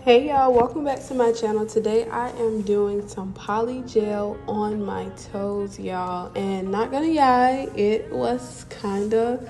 Hey y'all, welcome back to my channel. Today I am doing some polygel on my toes, y'all, and not gonna lie, it was kind of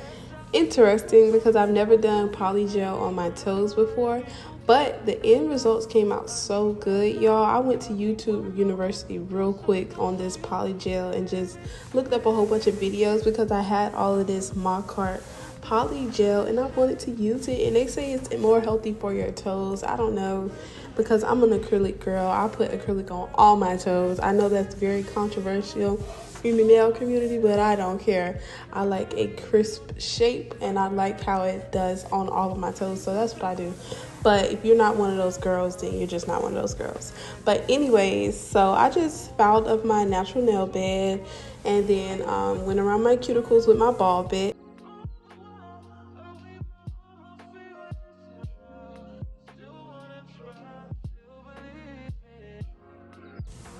interesting because I've never done polygel on my toes before, but the end results came out so good, y'all. I went to YouTube University real quick on this polygel and just looked up a whole bunch of videos because I had all of this Marquardt polygel and I wanted to use it, and they say it's more healthy for your toes. I don't know, because I'm an acrylic girl. I put acrylic on all my toes. I know that's very controversial in the nail community, but I don't care. I like a crisp shape and I like how it does on all of my toes, so that's what I do. But if you're not one of those girls, then you're just not one of those girls. But anyways, so I just filed up my natural nail bed and then went around my cuticles with my ball bit.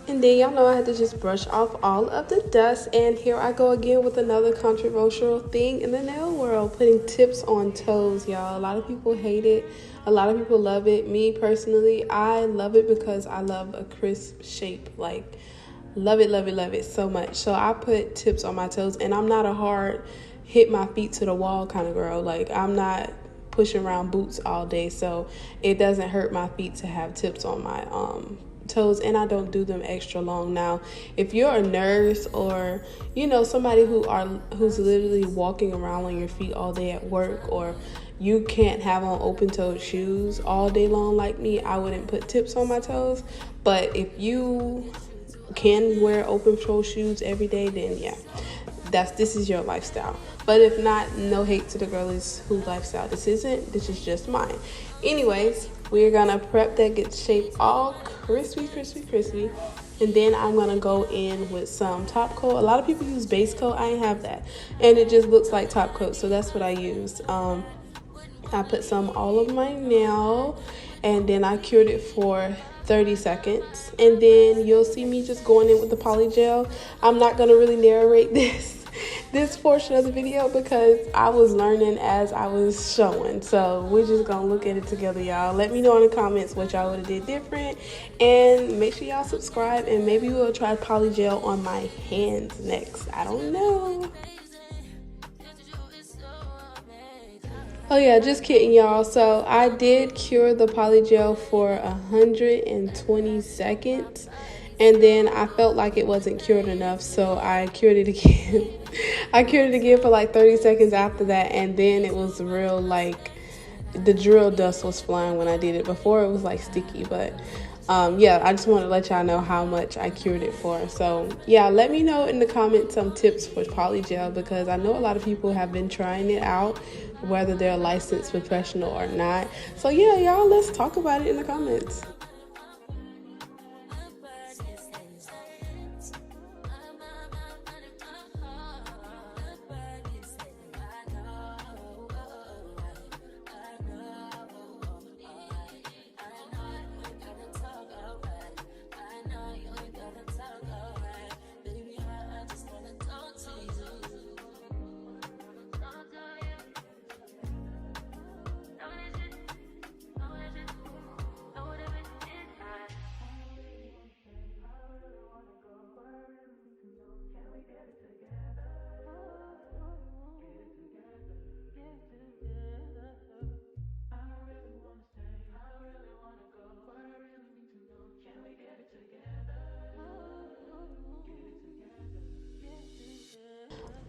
And then y'all know I had to just brush off all of the dust, and here I go again with another controversial thing in the nail world, putting tips on toes, y'all. A lot of people hate it, a lot of people love it. Me personally, I love it because I love a crisp shape, like love it so much. So I put tips on my toes, and I'm not a hard hit my feet to the wall kind of girl. Like, I'm not pushing around boots all day, so it doesn't hurt my feet to have tips on my toes, and I don't do them extra long. Now, if you're a nurse or somebody who's literally walking around on your feet all day at work, or you can't have on open-toed shoes all day long like me, I wouldn't put tips on my toes. But if you can wear open-toe shoes every day, then yeah, this is your lifestyle. But if not, no hate to the girlies whose lifestyle this isn't. This is just mine. Anyways, we're gonna prep that gets shape all crispy, and then I'm gonna go in with some top coat. A lot of people use base coat. I ain't have that, and it just looks like top coat, so that's what I used. I put some all over my nail, and then I cured it for 30 seconds, and then you'll see me just going in with the polygel. I'm not gonna really narrate this portion of the video because I was learning as I was showing, so we're just gonna look at it together, y'all. Let me know in the comments what y'all would have did different, and make sure y'all subscribe, and maybe we'll try polygel on my hands next. I don't know. Oh yeah, just kidding, y'all. So I did cure the polygel for 120 seconds, and then I felt like it wasn't cured enough, so I cured it again. I cured it again for like 30 seconds after that, and then it was real, like the drill dust was flying when I did it. Before it was like sticky, but yeah, I just wanted to let y'all know how much I cured it for. So yeah, let me know in the comments some tips for polygel, because I know a lot of people have been trying it out, whether they're a licensed professional or not. So yeah, y'all, let's talk about it in the comments.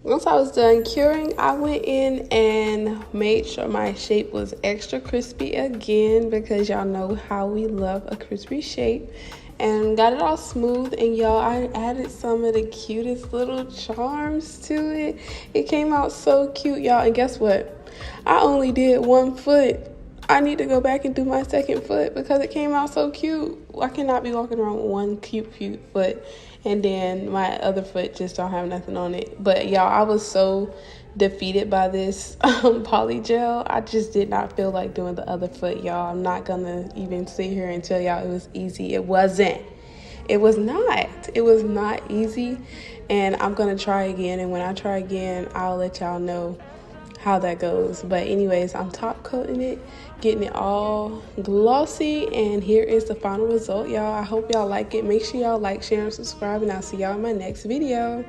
Once I was done curing, I went in and made sure my shape was extra crispy again, because y'all know how we love a crispy shape, and got it all smooth. And y'all, I added some of the cutest little charms to it. It came out so cute, y'all. And guess what? I only did one foot. I need to go back and do my second foot because it came out so cute. I cannot be walking around with one cute foot and then my other foot just don't have nothing on it. But y'all, I was so defeated by this polygel. I just did not feel like doing the other foot, y'all. I'm not gonna even sit here and tell y'all it was easy. It wasn't. It was not easy, and I'm gonna try again, and when I try again, I'll let y'all know how that goes. But anyways, I'm top coating it, getting it all glossy, and here is the final result, y'all. I hope y'all like it. Make sure y'all like, share, and subscribe, and I'll see y'all in my next video.